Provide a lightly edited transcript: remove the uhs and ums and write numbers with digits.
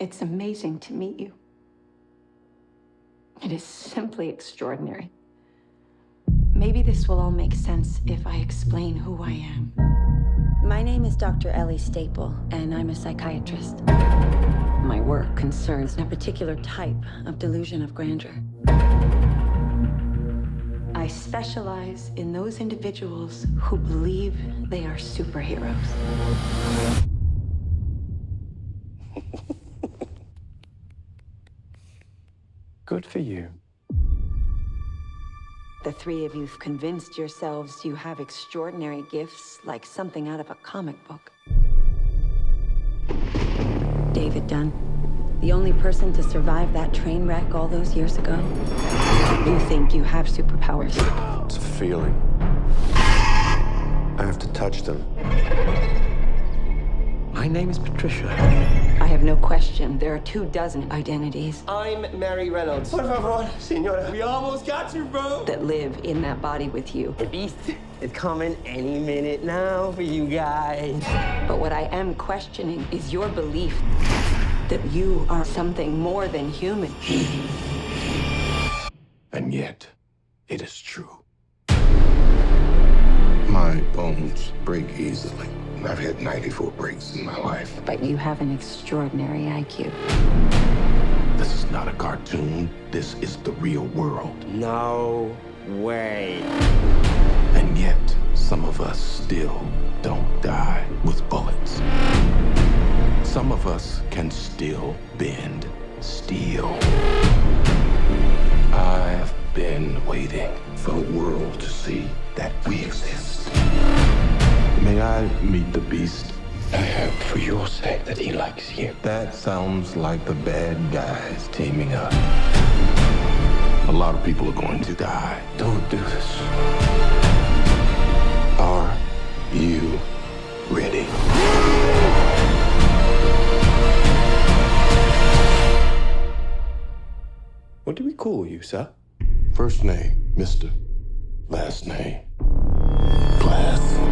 It's amazing to meet you. It is simply extraordinary. Maybe this will all make sense if I explain who I am. My name is Dr. Ellie Staple, and I'm a psychiatrist. My work concerns a particular type of delusion of grandeur. I specialize in those individuals who believe they are superheroes. Good for you. The three of you've convinced yourselves you have extraordinary gifts like something out of a comic book. David Dunn, the only person to survive that train wreck all those years ago. You think you have superpowers. It's a feeling. I have to touch them. My name is Patricia. I have no question there are 24 identities I'm Mary Reynolds. Por favor, señora. We almost got you, bro. that live in that body with you. The beast is coming any minute now for you guys. But what I am questioning is your belief that you are something more than human. And yet, it is true. My bones break easily. I've had 94 breaks in my life. But you have an extraordinary IQ. This is not a cartoon. This is the real world. No way. And yet, some of us still don't die with bullets. Some of us can still bend steel. I've been waiting for the world to see that we exist. May I meet the beast? I hope for your sake that he likes you. That sounds like the bad guys teaming up. A lot of people are going to die. Don't do this. Are you ready? What do we call you, sir? First name, Mr. Last name, Glass.